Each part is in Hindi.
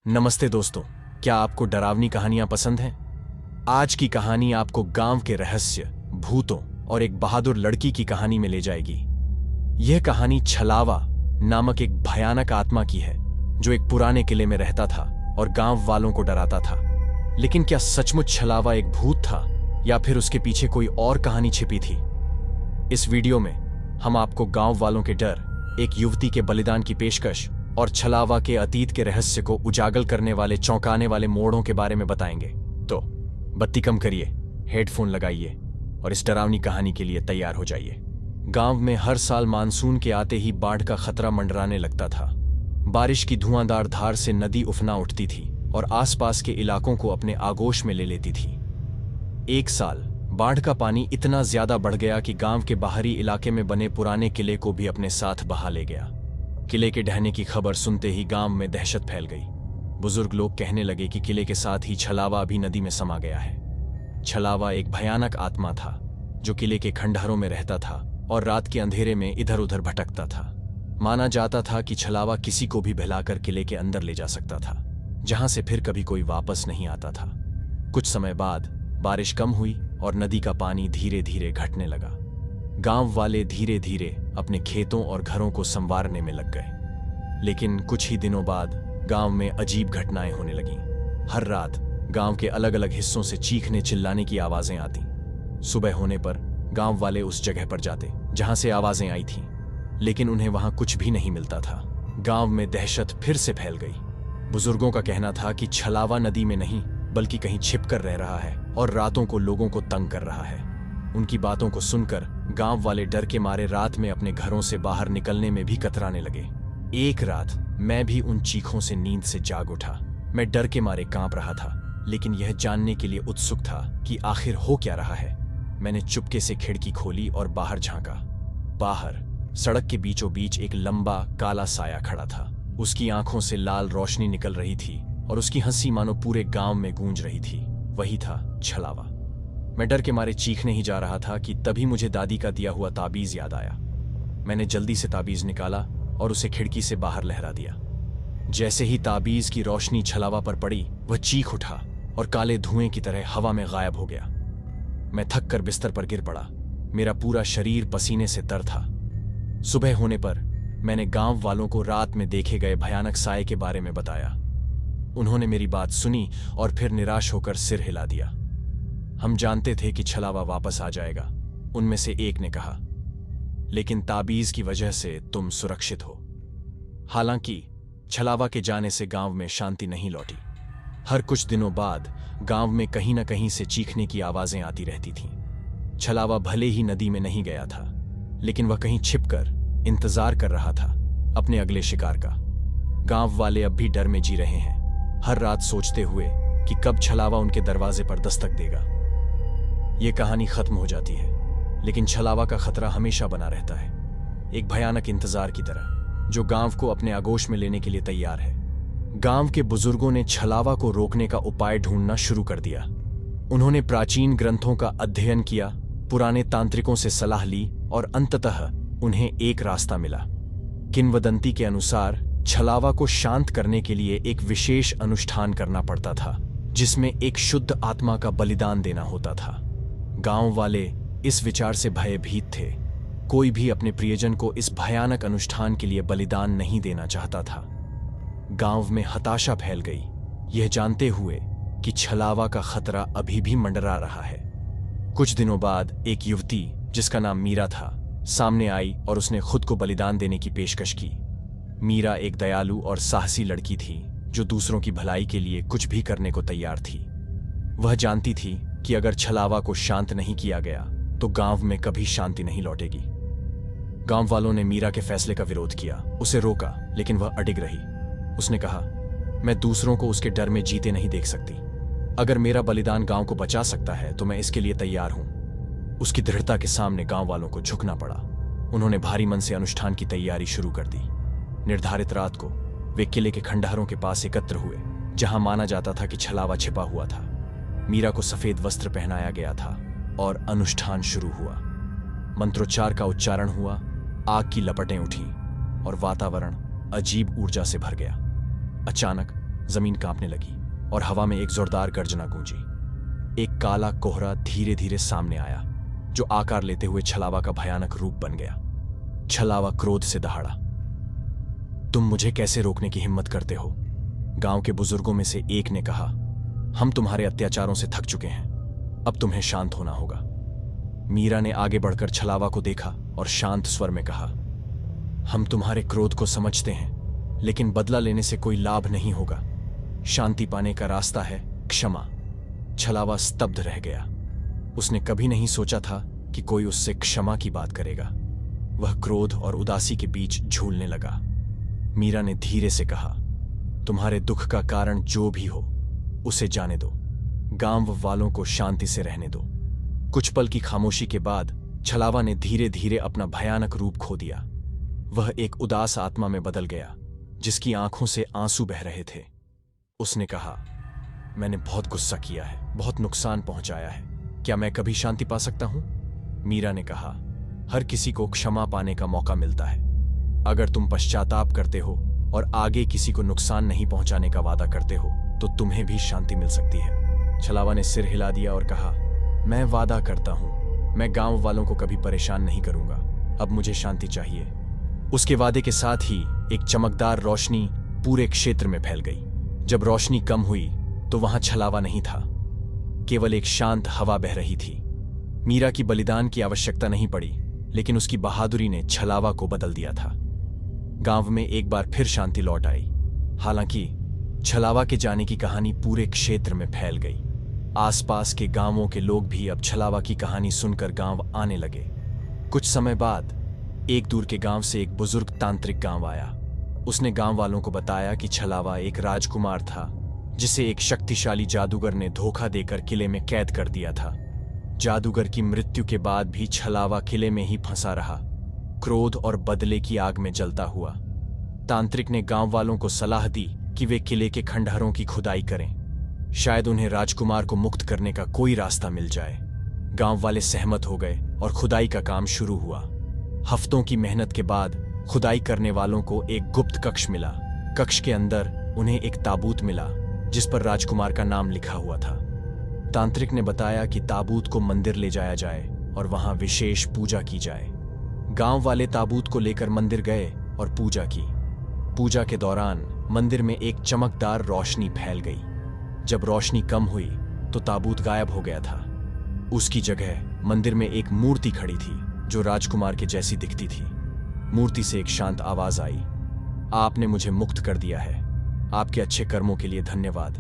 नमस्ते दोस्तों, क्या आपको डरावनी कहानियां पसंद हैं? आज की कहानी आपको गांव के रहस्य, भूतों और एक बहादुर लड़की की कहानी में ले जाएगी। यह कहानी छलावा नामक एक भयानक आत्मा की है जो एक पुराने किले में रहता था और गांव वालों को डराता था। लेकिन क्या सचमुच छलावा एक भूत था या फिर उसके पीछे कोई और कहानी छिपी थी? इस वीडियो में हम आपको गांव वालों के डर, एक युवती के बलिदान की पेशकश और छलावा के अतीत के रहस्य को उजागर करने वाले चौंकाने वाले मोड़ों के बारे में बताएंगे। तो बत्ती कम करिए, हेडफोन लगाइए और इस डरावनी कहानी के लिए तैयार हो जाइए। गांव में हर साल मानसून के आते ही बाढ़ का खतरा मंडराने लगता था। बारिश की धुआंधार धार से नदी उफना उठती थी और आसपास के इलाकों को अपने आगोश में ले लेती थी। एक साल बाढ़ का पानी इतना ज्यादा बढ़ गया कि गांव के बाहरी इलाके में बने पुराने किले को भी अपने साथ बहा ले गया। किले के ढहने की खबर सुनते ही गांव में दहशत फैल गई। बुजुर्ग लोग कहने लगे कि किले के साथ ही छलावा भी नदी में समा गया है। छलावा एक भयानक आत्मा था जो किले के खंडहरों में रहता था और रात के अंधेरे में इधर उधर भटकता था। माना जाता था कि छलावा किसी को भी बहलाकर किले के अंदर ले जा सकता था, जहां से फिर कभी कोई वापस नहीं आता था। कुछ समय बाद बारिश कम हुई और नदी का पानी धीरे धीरे घटने लगा। गांव वाले धीरे धीरे अपने खेतों और घरों को संवारने में लग गए। लेकिन कुछ ही दिनों बाद गांव में अजीब घटनाएं होने लगीं। हर रात गांव के अलग अलग हिस्सों से चीखने चिल्लाने की आवाजें आती। सुबह होने पर गांव वाले उस जगह पर जाते जहां से आवाजें आई थीं, लेकिन उन्हें वहां कुछ भी नहीं मिलता था। गांव में दहशत फिर से फैल गई। बुजुर्गों का कहना था कि छलावा नदी में नहीं बल्कि कहीं छिप कर रह रहा है और रातों को लोगों को तंग कर रहा है। उनकी बातों को सुनकर गांव वाले डर के मारे रात में अपने घरों से बाहर निकलने में भी कतराने लगे। एक रात मैं भी उन चीखों से नींद से जाग उठा। मैं डर के मारे कांप रहा था, लेकिन यह जानने के लिए उत्सुक था कि आखिर हो क्या रहा है। मैंने चुपके से खिड़की खोली और बाहर झांका। बाहर सड़क के बीचों बीच एक लंबा काला साया खड़ा था। उसकी आंखों से लाल रोशनी निकल रही थी और उसकी हंसी मानो पूरे गांव में गूंज रही थी। वही था छलावा। मैं डर के मारे चीखने ही जा रहा था कि तभी मुझे दादी का दिया हुआ ताबीज याद आया। मैंने जल्दी से ताबीज निकाला और उसे खिड़की से बाहर लहरा दिया। जैसे ही ताबीज की रोशनी छलावा पर पड़ी, वह चीख उठा और काले धुएं की तरह हवा में गायब हो गया। मैं थक कर बिस्तर पर गिर पड़ा। मेरा पूरा शरीर पसीने से तर था। सुबह होने पर मैंने गांव वालों को रात में देखे गए भयानक साये के बारे में बताया। उन्होंने मेरी बात सुनी और फिर निराश होकर सिर हिला दिया। हम जानते थे कि छलावा वापस आ जाएगा, उनमें से एक ने कहा, लेकिन ताबीज की वजह से तुम सुरक्षित हो। हालांकि छलावा के जाने से गांव में शांति नहीं लौटी। हर कुछ दिनों बाद गांव में कहीं न कहीं से चीखने की आवाजें आती रहती थीं। छलावा भले ही नदी में नहीं गया था, लेकिन वह कहीं छिपकर इंतजार कर रहा था अपने अगले शिकार का। गांव वाले अब भी डर में जी रहे हैं, हर रात सोचते हुए कि कब छलावा उनके दरवाजे पर दस्तक देगा। ये कहानी खत्म हो जाती है, लेकिन छलावा का खतरा हमेशा बना रहता है, एक भयानक इंतजार की तरह जो गांव को अपने आगोश में लेने के लिए तैयार है। गांव के बुजुर्गों ने छलावा को रोकने का उपाय ढूंढना शुरू कर दिया। उन्होंने प्राचीन ग्रंथों का अध्ययन किया, पुराने तांत्रिकों से सलाह ली और अंततः उन्हें एक रास्ता मिला। किंवदंती के अनुसार छलावा को शांत करने के लिए एक विशेष अनुष्ठान करना पड़ता था, जिसमें एक शुद्ध आत्मा का बलिदान देना होता था। गांव वाले इस विचार से भयभीत थे। कोई भी अपने प्रियजन को इस भयानक अनुष्ठान के लिए बलिदान नहीं देना चाहता था। गांव में हताशा फैल गई, यह जानते हुए कि छलावा का खतरा अभी भी मंडरा रहा है। कुछ दिनों बाद एक युवती जिसका नाम मीरा था सामने आई और उसने खुद को बलिदान देने की पेशकश की। मीरा एक दयालु और साहसी लड़की थी जो दूसरों की भलाई के लिए कुछ भी करने को तैयार थी। वह जानती थी कि अगर छलावा को शांत नहीं किया गया तो गांव में कभी शांति नहीं लौटेगी। गांव वालों ने मीरा के फैसले का विरोध किया, उसे रोका, लेकिन वह अडिग रही। उसने कहा, मैं दूसरों को उसके डर में जीते नहीं देख सकती। अगर मेरा बलिदान गांव को बचा सकता है तो मैं इसके लिए तैयार हूं। उसकी दृढ़ता के सामने गांव वालों को झुकना पड़ा। उन्होंने भारी मन से अनुष्ठान की तैयारी शुरू कर दी। निर्धारित रात को वे किले के खंडहरों के पास एकत्र हुए, जहां माना जाता था कि छलावा छिपा हुआ था। मीरा को सफेद वस्त्र पहनाया गया था और अनुष्ठान शुरू हुआ। मंत्रोच्चार का उच्चारण हुआ, आग की लपटें उठी और वातावरण अजीब ऊर्जा से भर गया। अचानक जमीन कांपने लगी और हवा में एक जोरदार गर्जना गूंजी। एक काला कोहरा धीरे धीरे सामने आया, जो आकार लेते हुए छलावा का भयानक रूप बन गया। छलावा क्रोध से दहाड़ा। तुम मुझे कैसे रोकने की हिम्मत करते हो? गांव के बुजुर्गों में से एक ने कहा। हम तुम्हारे अत्याचारों से थक चुके हैं, अब तुम्हें शांत होना होगा। मीरा ने आगे बढ़कर छलावा को देखा और शांत स्वर में कहा, हम तुम्हारे क्रोध को समझते हैं, लेकिन बदला लेने से कोई लाभ नहीं होगा। शांति पाने का रास्ता है क्षमा। छलावा स्तब्ध रह गया। उसने कभी नहीं सोचा था कि कोई उससे क्षमा की बात करेगा। वह क्रोध और उदासी के बीच झूलने लगा। मीरा ने धीरे से कहा, तुम्हारे दुख का कारण जो भी हो उसे जाने दो। गांव वालों को शांति से रहने दो। कुछ पल की खामोशी के बाद छलावा ने धीरे धीरे अपना भयानक रूप खो दिया। वह एक उदास आत्मा में बदल गया, जिसकी आंखों से आंसू बह रहे थे। उसने कहा, मैंने बहुत गुस्सा किया है, बहुत नुकसान पहुंचाया है। क्या मैं कभी शांति पा सकता हूं? मीरा ने कहा, हर किसी को क्षमा पाने का मौका मिलता है। अगर तुम पश्चाताप करते हो और आगे किसी को नुकसान नहीं पहुंचाने का वादा करते हो तो तुम्हें भी शांति मिल सकती है। छलावा ने सिर हिला दिया और कहा, मैं वादा करता हूं, मैं गांव वालों को कभी परेशान नहीं करूंगा। अब मुझे शांति चाहिए। उसके वादे के साथ ही एक चमकदार रोशनी पूरे क्षेत्र में फैल गई। जब रोशनी कम हुई तो वहां छलावा नहीं था, केवल एक शांत हवा बह रही थी। मीरा की बलिदान की आवश्यकता नहीं पड़ी, लेकिन उसकी बहादुरी ने छलावा को बदल दिया था। गांव में एक बार फिर शांति लौट आई। हालांकि छलावा के जाने की कहानी पूरे क्षेत्र में फैल गई। आसपास के गांवों के लोग भी अब छलावा की कहानी सुनकर गांव आने लगे। कुछ समय बाद एक दूर के गांव से एक बुजुर्ग तांत्रिक गांव आया। उसने गांव वालों को बताया कि छलावा एक राजकुमार था, जिसे एक शक्तिशाली जादूगर ने धोखा देकर किले में कैद कर दिया था। जादूगर की मृत्यु के बाद भी छलावा किले में ही फंसा रहा, क्रोध और बदले की आग में जलता हुआ। तांत्रिक ने गांव वालों को सलाह दी कि वे किले के खंडहरों की खुदाई करें। शायद उन्हें राजकुमार को मुक्त करने का कोई रास्ता मिल जाए। गांव वाले सहमत हो गए और खुदाई का काम शुरू हुआ। हफ्तों की मेहनत के बाद खुदाई करने वालों को एक गुप्त कक्ष मिला। कक्ष के अंदर उन्हें एक ताबूत मिला, जिस पर राजकुमार का नाम लिखा हुआ था। तांत्रिक ने बताया कि ताबूत को मंदिर ले जाया जाए और वहां विशेष पूजा की जाए। गांव वाले ताबूत को लेकर मंदिर गए और पूजा की। पूजा के दौरान मंदिर में एक चमकदार रोशनी फैल गई। जब रोशनी कम हुई तो ताबूत गायब हो गया था। उसकी जगह मंदिर में एक मूर्ति खड़ी थी, जो राजकुमार के जैसी दिखती थी। मूर्ति से एक शांत आवाज आई, आपने मुझे मुक्त कर दिया है। आपके अच्छे कर्मों के लिए धन्यवाद।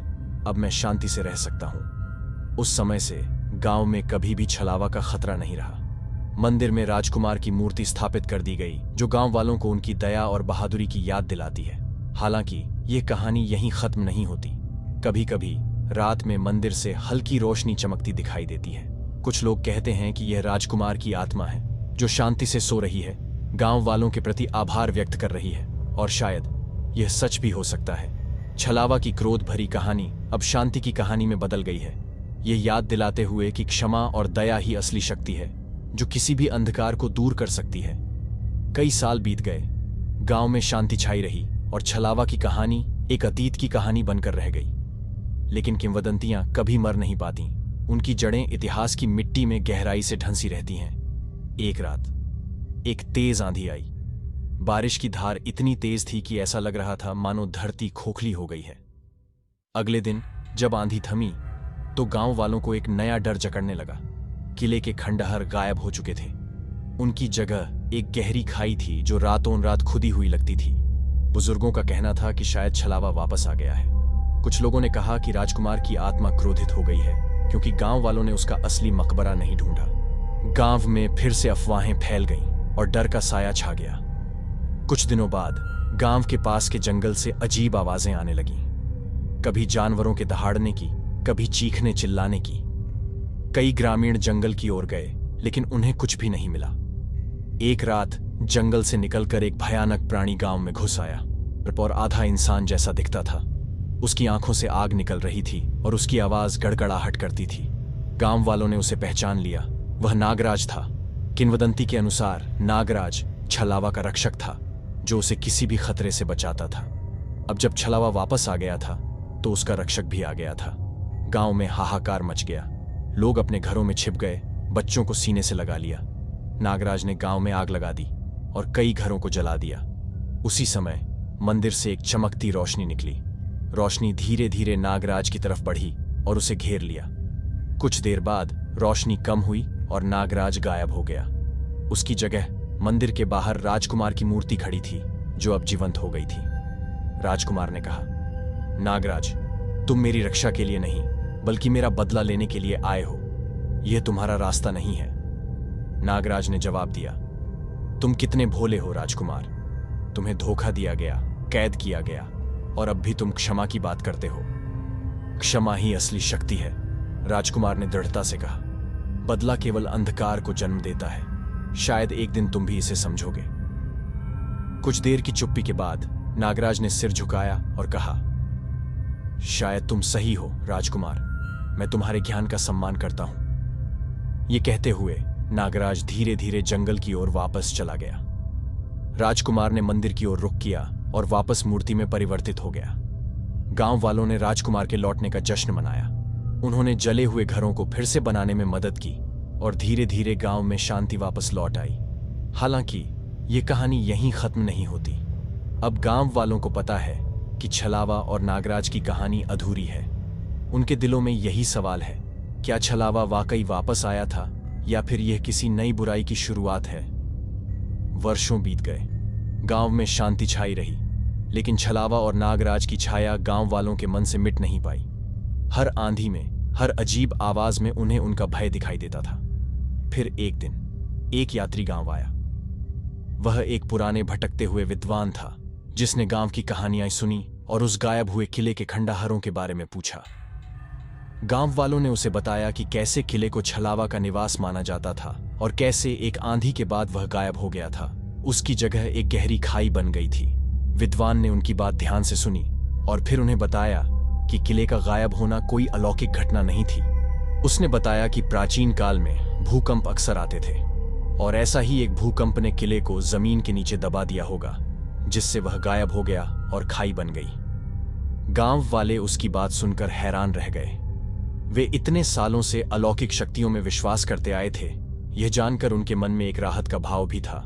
अब मैं शांति से रह सकता हूं। उस समय से गांव में कभी भी छलावा का खतरा नहीं रहा। मंदिर में राजकुमार की मूर्ति स्थापित कर दी गई, जो गांव वालों को उनकी दया और बहादुरी की याद दिलाती है। हालांकि ये कहानी यहीं खत्म नहीं होती। कभी कभी रात में मंदिर से हल्की रोशनी चमकती दिखाई देती है। कुछ लोग कहते हैं कि यह राजकुमार की आत्मा है, जो शांति से सो रही है, गांव वालों के प्रति आभार व्यक्त कर रही है। और शायद यह सच भी हो सकता है। छलावा की क्रोध भरी कहानी अब शांति की कहानी में बदल गई है, ये याद दिलाते हुए कि क्षमा और दया ही असली शक्ति है, जो किसी भी अंधकार को दूर कर सकती है। कई साल बीत गए, गांव में शांति छाई रही और छलावा की कहानी एक अतीत की कहानी बनकर रह गई। लेकिन किंवदंतियां कभी मर नहीं पाती। उनकी जड़ें इतिहास की मिट्टी में गहराई से ढंसी रहती हैं। एक रात एक तेज आंधी आई। बारिश की धार इतनी तेज थी कि ऐसा लग रहा था मानो धरती खोखली हो गई है। अगले दिन जब आंधी थमी तो गांव वालों को एक नया डर जकड़ने लगा। किले के खंडहर गायब हो चुके थे। उनकी जगह एक गहरी खाई थी, जो रातों रात खुदी हुई लगती थी। बुजुर्गों का कहना था कि शायद छलावा वापस आ गया है। कुछ लोगों ने कहा कि राजकुमार की आत्मा क्रोधित हो गई है, क्योंकि गांव वालों ने उसका असली मकबरा नहीं ढूंढा। गांव में फिर से अफवाहें फैल गईं और डर का साया छा गया। कुछ दिनों बाद गांव के पास के जंगल से अजीब आवाजें आने लगीं। कभी जानवरों के दहाड़ने की, कभी चीखने चिल्लाने की। कई ग्रामीण जंगल की ओर गए, लेकिन उन्हें कुछ भी नहीं मिला। एक रात जंगल से निकलकर एक भयानक प्राणी गांव में घुस आया और आधा इंसान जैसा दिखता था। उसकी आंखों से आग निकल रही थी और उसकी आवाज गड़गड़ाहट करती थी। गांव वालों ने उसे पहचान लिया। वह नागराज था। किंवदंती के अनुसार नागराज छलावा का रक्षक था, जो उसे किसी भी खतरे से बचाता था। अब जब छलावा वापस आ गया था तो उसका रक्षक भी आ गया था। गांव में हाहाकार मच गया। लोग अपने घरों में छिप गए, बच्चों को सीने से लगा लिया। नागराज ने गांव में आग लगा दी और कई घरों को जला दिया। उसी समय मंदिर से एक चमकती रोशनी निकली। रोशनी धीरे धीरे नागराज की तरफ बढ़ी और उसे घेर लिया। कुछ देर बाद रोशनी कम हुई और नागराज गायब हो गया। उसकी जगह मंदिर के बाहर राजकुमार की मूर्ति खड़ी थी, जो अब जीवंत हो गई थी। राजकुमार ने कहा, नागराज, तुम मेरी रक्षा के लिए नहीं बल्कि मेरा बदला लेने के लिए आए हो। यह तुम्हारा रास्ता नहीं है। नागराज ने जवाब दिया, तुम कितने भोले हो राजकुमार। तुम्हें धोखा दिया गया, कैद किया गया और अब भी तुम क्षमा की बात करते हो। क्षमा ही असली शक्ति है, राजकुमार ने दृढ़ता से कहा। बदला केवल अंधकार को जन्म देता है। शायद एक दिन तुम भी इसे समझोगे। कुछ देर की चुप्पी के बाद नागराज ने सिर झुकाया और कहा, शायद तुम सही हो राजकुमार। मैं तुम्हारे ज्ञान का सम्मान करता हूं। यह कहते हुए नागराज धीरे धीरे जंगल की ओर वापस चला गया। राजकुमार ने मंदिर की ओर रुख किया और वापस मूर्ति में परिवर्तित हो गया। गांव वालों ने राजकुमार के लौटने का जश्न मनाया। उन्होंने जले हुए घरों को फिर से बनाने में मदद की और धीरे धीरे गांव में शांति वापस लौट आई। हालांकि यह कहानी यहीं खत्म नहीं होती। अब गांव वालों को पता है कि छलावा और नागराज की कहानी अधूरी है। उनके दिलों में यही सवाल है, क्या छलावा वाकई वापस आया था या फिर यह किसी नई बुराई की शुरुआत है? वर्षों बीत गए, गांव में शांति छाई रही, लेकिन छलावा और नागराज की छाया गांव वालों के मन से मिट नहीं पाई। हर आंधी में, हर अजीब आवाज में उन्हें उनका भय दिखाई देता था। फिर एक दिन एक यात्री गांव आया। वह एक पुराने भटकते हुए विद्वान था, जिसने गांव की कहानियां सुनी और उस गायब हुए किले के खंडहरों के बारे में पूछा। गांव वालों ने उसे बताया कि कैसे किले को छलावा का निवास माना जाता था और कैसे एक आंधी के बाद वह गायब हो गया था। उसकी जगह एक गहरी खाई बन गई थी। विद्वान ने उनकी बात ध्यान से सुनी और फिर उन्हें बताया कि किले का गायब होना कोई अलौकिक घटना नहीं थी। उसने बताया कि प्राचीन काल में भूकंप अक्सर आते थे और ऐसा ही एक भूकंप ने किले को जमीन के नीचे दबा दिया होगा, जिससे वह गायब हो गया और खाई बन गई। गांव वाले उसकी बात सुनकर हैरान रह गए। वे इतने सालों से अलौकिक शक्तियों में विश्वास करते आए थे, यह जानकर उनके मन में एक राहत का भाव भी था।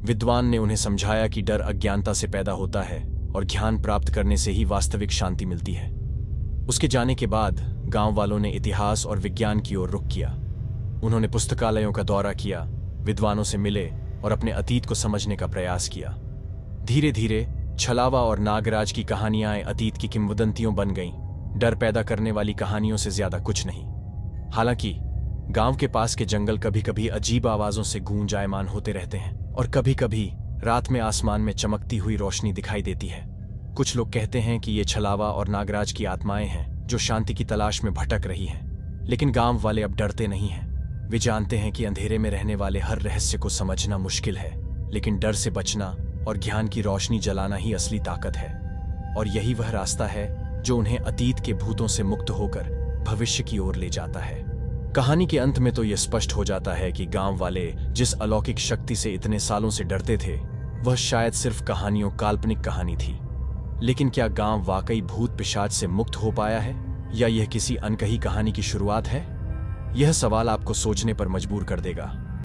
विद्वान ने उन्हें समझाया कि डर अज्ञानता से पैदा होता है और ज्ञान प्राप्त करने से ही वास्तविक शांति मिलती है। उसके जाने के बाद गांव वालों ने इतिहास और विज्ञान की ओर रुख किया। उन्होंने पुस्तकालयों का दौरा किया, विद्वानों से मिले और अपने अतीत को समझने का प्रयास किया। धीरे धीरे छलावा और नागराज की कहानियां अतीत की किंवदंतियों बन गईं, डर पैदा करने वाली कहानियों से ज्यादा कुछ नहीं। हालांकि गांव के पास के जंगल कभी कभी अजीब आवाजों से गूंजायमान होते रहते हैं और कभी कभी रात में आसमान में चमकती हुई रोशनी दिखाई देती है। कुछ लोग कहते हैं कि ये छलावा और नागराज की आत्माएं हैं जो शांति की तलाश में भटक रही हैं। लेकिन गांव वाले अब डरते नहीं हैं। वे जानते हैं कि अंधेरे में रहने वाले हर रहस्य को समझना मुश्किल है, लेकिन डर से बचना और ज्ञान की रोशनी जलाना ही असली ताकत है। और यही वह रास्ता है जो उन्हें अतीत के भूतों से मुक्त होकर भविष्य की ओर ले जाता है। कहानी के अंत में तो यह स्पष्ट हो जाता है कि गांव वाले जिस अलौकिक शक्ति से इतने सालों से डरते थे, वह शायद सिर्फ कहानियों काल्पनिक कहानी थी। लेकिन क्या गांव वाकई भूत पिशाच से मुक्त हो पाया है या यह किसी अनकही कहानी की शुरुआत है? यह सवाल आपको सोचने पर मजबूर कर देगा।